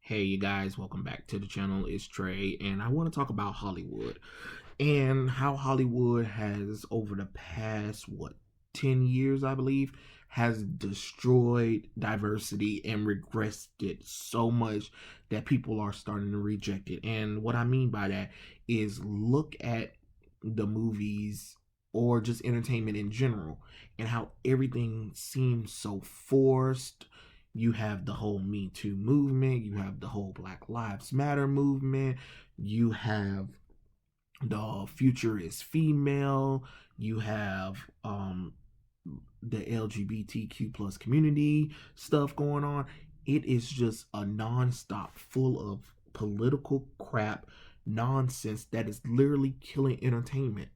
Hey, you guys, welcome back to the channel. It's Trey, and I want to talk about Hollywood and how Hollywood has, over the past, 10 years, I believe, has destroyed diversity and regressed it so much that people are starting to reject it. And what I mean by that is look at the movies or just entertainment in general and how everything seems so forced. You have the whole Me Too movement, you have the whole Black Lives Matter movement, you have the future is female, you have the LGBTQ plus community stuff going on. It is just a nonstop full of political crap nonsense that is literally killing entertainment,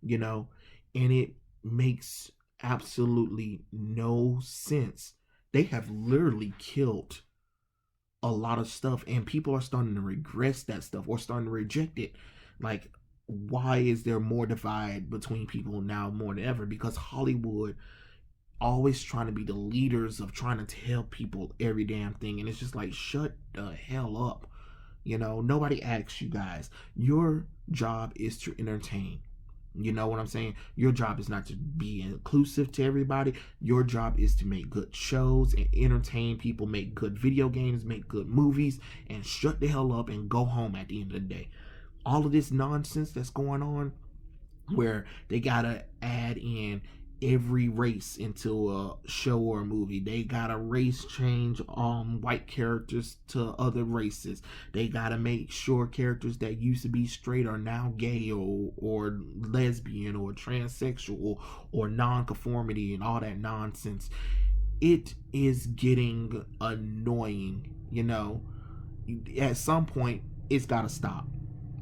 you know, and it makes absolutely no sense. They have literally killed a lot of stuff, and people are starting to regress that stuff or starting to reject it. Like, why is there more divide between people now more than ever? Because Hollywood always trying to be the leaders of trying to tell people every damn thing, and it's just like, shut the hell up. Nobody asks you guys. Your job is to entertain. You know what I'm saying? Your job is not to be inclusive to everybody. Your job is to make good shows and entertain people, make good video games, make good movies, and shut the hell up and go home at the end of the day. All of this nonsense that's going on, where they gotta add in every race into a show or a movie. They gotta race change white characters to other races. They gotta make sure characters that used to be straight are now gay or lesbian or transsexual or non-conformity and all that nonsense. It is getting annoying. At some point it's gotta stop.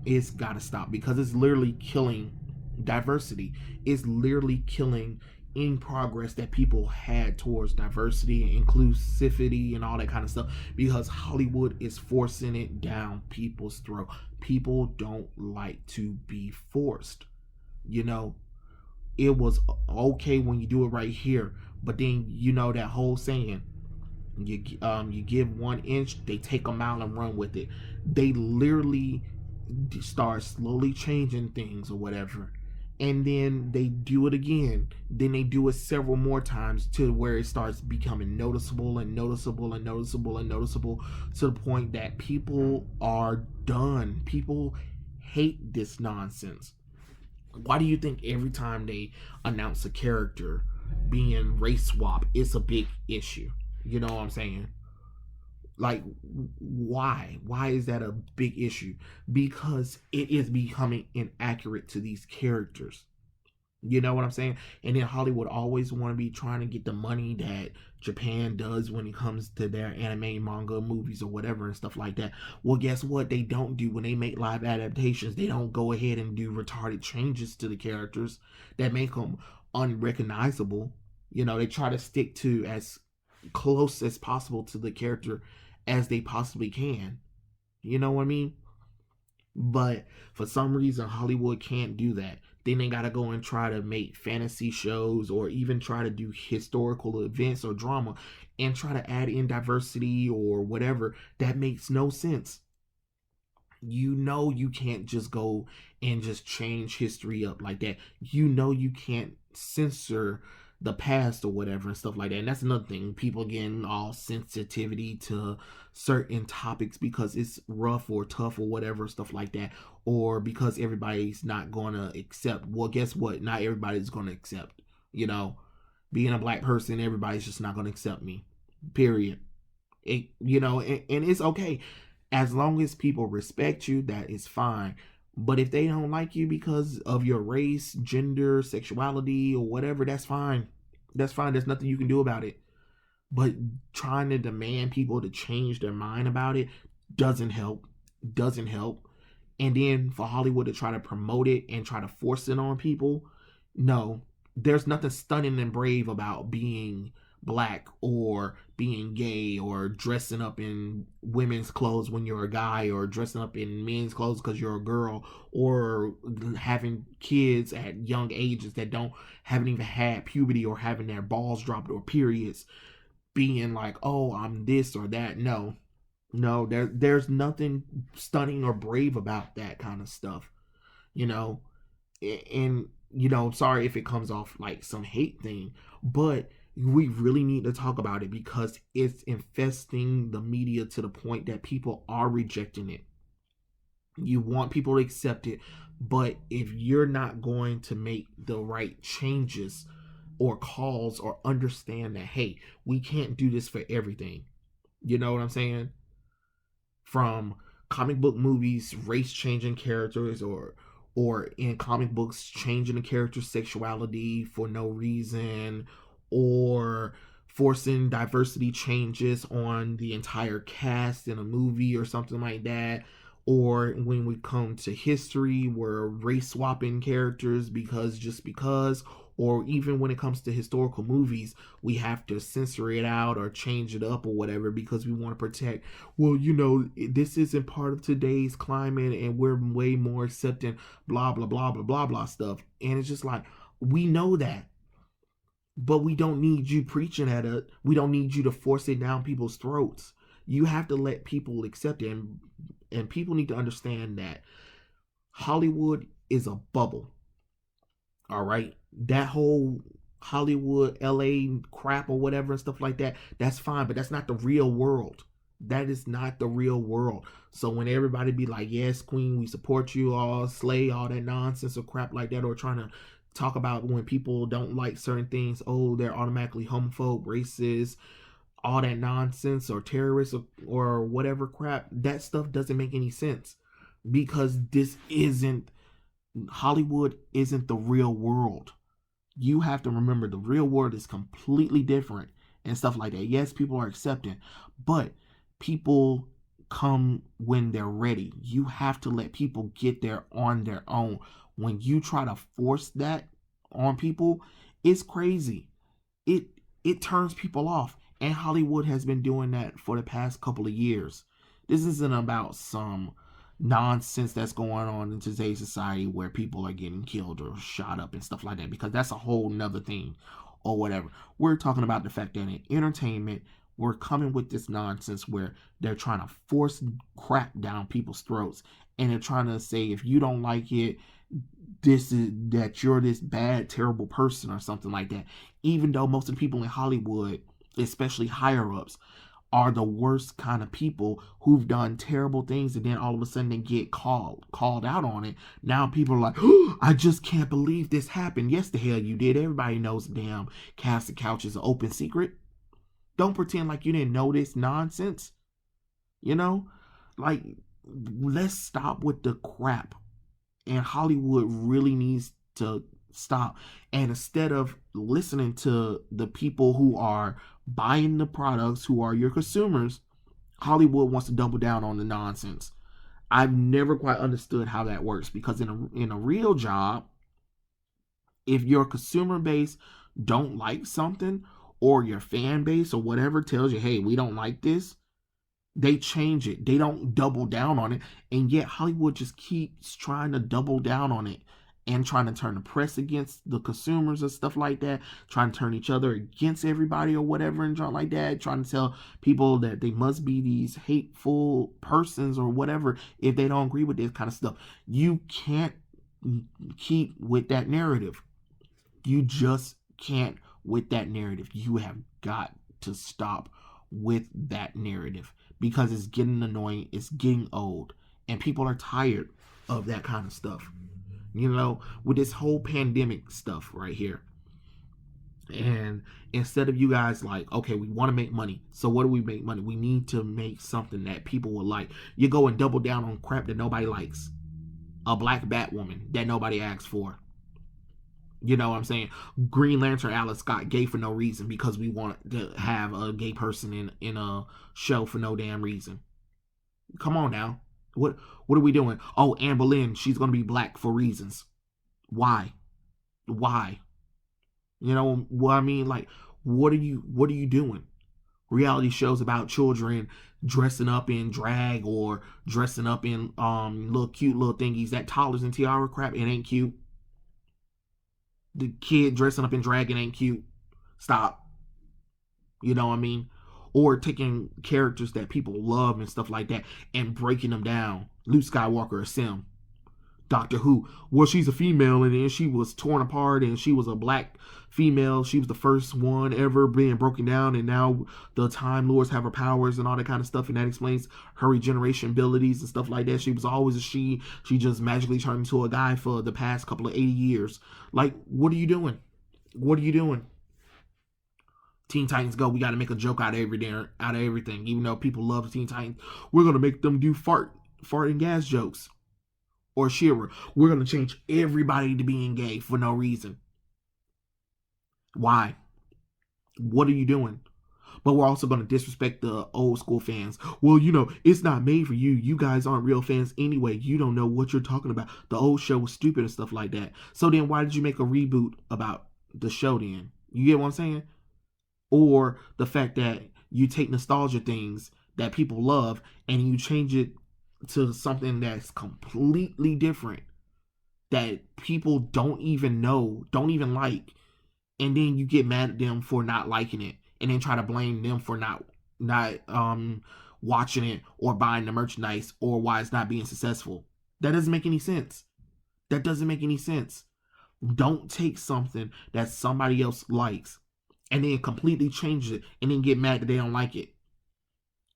It's gotta stop because it's literally killing diversity. Is literally killing in progress that people had towards diversity and inclusivity and all that kind of stuff, because Hollywood is forcing it down people's throat. People don't like to be forced. you know it was okay when you do it right here, but then that whole saying, you give 1 inch, they take a mile and run with it. They literally start slowly changing things or whatever, and then they do it again, then they do it several more times to where it starts becoming noticeable and noticeable and noticeable and noticeable, to the point that people are done. People hate this nonsense. Why do you think every time they announce a character being race swap, it's a big issue? You know what I'm saying? Like, why is that a big issue? Because it is becoming inaccurate to these characters. You know what I'm saying? And then Hollywood always want to be trying to get the money that Japan does when it comes to their anime, manga, movies, or whatever and stuff like that. Well, guess what? They don't do when they make live adaptations. They don't go ahead and do retarded changes to the characters that make them unrecognizable. They try to stick to as close as possible to the character as they possibly can. You know what I mean? But for some reason, Hollywood can't do that. Then they gotta go and try to make fantasy shows or even try to do historical events or drama and try to add in diversity or whatever. That makes no sense. You can't just go and just change history up like that. You can't censor the past or whatever and stuff like that. And that's another thing. People getting all sensitivity to certain topics because it's rough or tough or whatever, stuff like that. Or because everybody's not gonna accept. Well, guess what? Not everybody's gonna accept. Being a black person, everybody's just not gonna accept me. Period. And it's okay. As long as people respect you, that is fine. But if they don't like you because of your race, gender, sexuality, or whatever, that's fine. That's fine. There's nothing you can do about it. But trying to demand people to change their mind about it doesn't help. Doesn't help. And then for Hollywood to try to promote it and try to force it on people, no. There's nothing stunning and brave about being black or being gay or dressing up in women's clothes when you're a guy or dressing up in men's clothes because you're a girl, or having kids at young ages that haven't even had puberty or having their balls dropped or periods, being like, oh, I'm this or that. No, No, there's nothing stunning or brave about that kind of stuff, you know. And sorry if it comes off like some hate thing, but we really need to talk about it because it's infesting the media to the point that people are rejecting it. You want people to accept it, but if you're not going to make the right changes or calls or understand that, hey, we can't do this for everything. You know what I'm saying? From comic book movies, race changing characters, or in comic books changing the character's sexuality for no reason, or forcing diversity changes on the entire cast in a movie or something like that, or when we come to history we're race swapping characters because just because, or even when it comes to historical movies we have to censor it out or change it up or whatever because we want to protect, well, this isn't part of today's climate and we're way more accepting, blah blah blah blah blah blah stuff. And it's just like, we know that, but we don't need you preaching at it. We don't need you to force it down people's throats. You have to let people accept it, and people need to understand that Hollywood is a bubble. All right, that whole Hollywood, LA crap or whatever and stuff like that, that's fine, but that's not the real world. That is not the real world. So when everybody be like, yes, Queen, we support you, all slay, all that nonsense or crap like that, or trying to talk about when people don't like certain things, oh, they're automatically homophobe, racist, all that nonsense, or terrorists, or whatever crap, that stuff doesn't make any sense because this isn't, Hollywood isn't the real world. You have to remember the real world is completely different and stuff like that. Yes, people are accepting, but people come when they're ready. You have to let people get there on their own. When you try to force that on people, it's crazy. It it turns people off. And Hollywood has been doing that for the past couple of years. This isn't about some nonsense that's going on in today's society where people are getting killed or shot up and stuff like that, because that's a whole nother thing or whatever. We're talking about the fact that in entertainment, we're coming with this nonsense where they're trying to force crap down people's throats, and they're trying to say if you don't like it, this is that you're this bad, terrible person or something like that. Even though most of the people in Hollywood, especially higher ups, are the worst kind of people who've done terrible things, and then all of a sudden they get called out on it. Now people are like, oh, I just can't believe this happened. Yes, the hell you did. Everybody knows the damn casting couch is an open secret. Don't pretend like you didn't know this nonsense. You know? Like, let's stop with the crap. And Hollywood really needs to stop. And instead of listening to the people who are buying the products, who are your consumers, Hollywood wants to double down on the nonsense. I've never quite understood how that works, because in a real job, if your consumer base don't like something, or your fan base or whatever tells you, hey, we don't like this, they change it. They don't double down on it. And yet Hollywood just keeps trying to double down on it and trying to turn the press against the consumers and stuff like that, trying to turn each other against everybody or whatever and like that, trying to tell people that they must be these hateful persons or whatever if they don't agree with this kind of stuff. You can't keep with that narrative. You just can't with that narrative. You have got to stop with that narrative, because it's getting annoying, it's getting old, and people are tired of that kind of stuff. With this whole pandemic stuff right here. And instead of you guys like, okay, we want to make money. So what do we make money? We need to make something that people will like. You go and double down on crap that nobody likes. A black Batwoman that nobody asks for. You know what I'm saying? Green Lantern Alex Scott, gay for no reason, because we want to have a gay person in a show for no damn reason. Come on now. What are we doing? Oh, Anne Boleyn, she's gonna be black for reasons. Why? You know what I mean? Like, what are you doing? Reality shows about children dressing up in drag or dressing up in little cute little thingies, that toddlers and tiara crap, it ain't cute. The kid dressing up in drag, it ain't cute. Stop. You know what I mean? or taking characters that people love and stuff like that and breaking them down. Luke Skywalker or Sim. Doctor Who. Well, she's a female, and then she was torn apart, and she was a black female. She was the first one ever being broken down, and now the Time Lords have her powers and all that kind of stuff, and that explains her regeneration abilities and stuff like that. She was always a she. She just magically turned into a guy for the past couple of 80 years. Like, what are you doing? What are you doing? Teen Titans Go. We got to make a joke out of everything. Even though people love Teen Titans, we're gonna make them do fart and gas jokes. Or She-Ra, we're going to change everybody to being gay for no reason. Why? What are you doing? But we're also going to disrespect the old school fans. Well, it's not made for you. You guys aren't real fans anyway. You don't know what you're talking about. The old show was stupid and stuff like that. So then why did you make a reboot about the show then? You get what I'm saying? Or the fact that you take nostalgia things that people love and you change it to something that's completely different that people don't even know, don't even like, and then you get mad at them for not liking it and then try to blame them for not watching it or buying the merchandise or why it's not being successful. That doesn't make any sense. That doesn't make any sense. Don't take something that somebody else likes and then completely change it and then get mad that they don't like it.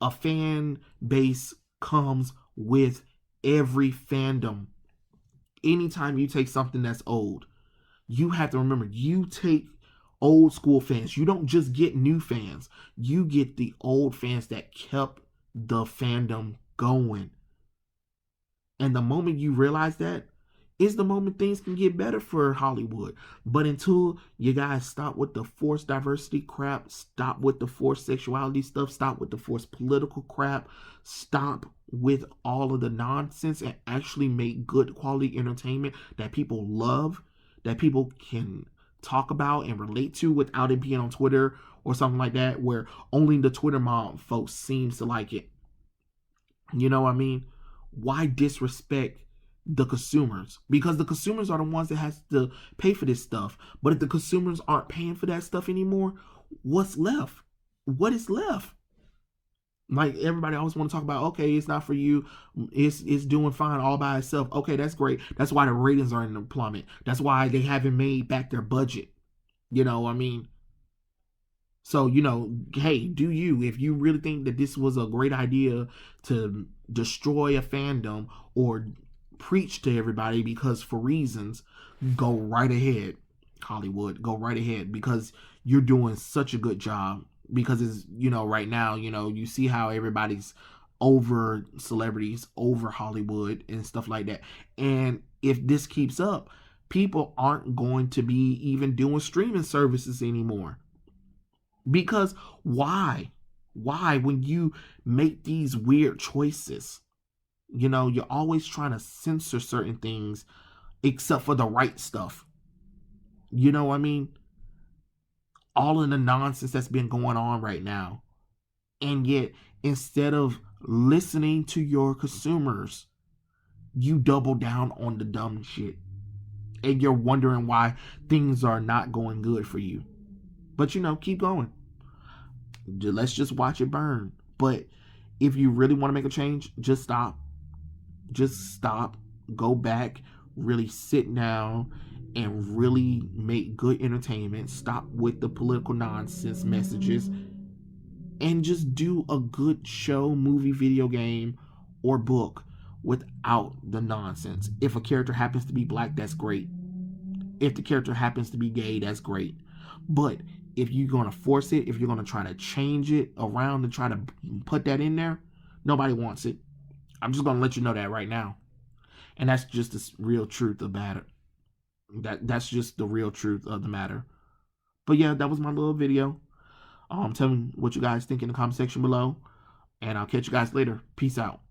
A fan base comes with every fandom. Anytime you take something that's old, you have to remember, you take old school fans. You don't just get new fans. You get the old fans that kept the fandom going. And the moment you realize that is the moment things can get better for Hollywood. But until you guys stop with the forced diversity crap, stop with the forced sexuality stuff, stop with the forced political crap, stop with all of the nonsense and actually make good quality entertainment that people love, that people can talk about and relate to without it being on Twitter or something like that, where only the Twitter mob folks seems to like it. You know what I mean? Why disrespect the consumers? Because the consumers are the ones that has to pay for this stuff. But if the consumers aren't paying for that stuff anymore, what's left? What is left? Like, everybody always want to talk about, okay, it's not for you, it's doing fine all by itself. Okay, that's great. That's why the ratings are in the plummet. That's why they haven't made back their budget. You know what I mean? So, hey, do you, if you really think that this was a great idea to destroy a fandom or preach to everybody because for reasons, go right ahead, Hollywood. Go right ahead, because you're doing such a good job. Because it's, right now, you see how everybody's over celebrities, over Hollywood and stuff like that. And if this keeps up, people aren't going to be even doing streaming services anymore. Because why? Why, when you make these weird choices, you're always trying to censor certain things except for the right stuff. You know what I mean? All of the nonsense that's been going on right now. And yet, instead of listening to your consumers, you double down on the dumb shit. And you're wondering why things are not going good for you. But keep going. Let's just watch it burn. But if you really want to make a change, just stop. Just stop. Go back. Really sit down and really make good entertainment. Stop with the political nonsense messages. And just do a good show, movie, video game, or book without the nonsense. If a character happens to be black, that's great. If the character happens to be gay, that's great. But if you're going to force it, if you're going to try to change it around and try to put that in there, nobody wants it. I'm just going to let you know that right now. And that's just the real truth of the matter. That's just the real truth of the matter. But yeah, that was my little video. Tell me what you guys think in the comment section below. And I'll catch you guys later. Peace out.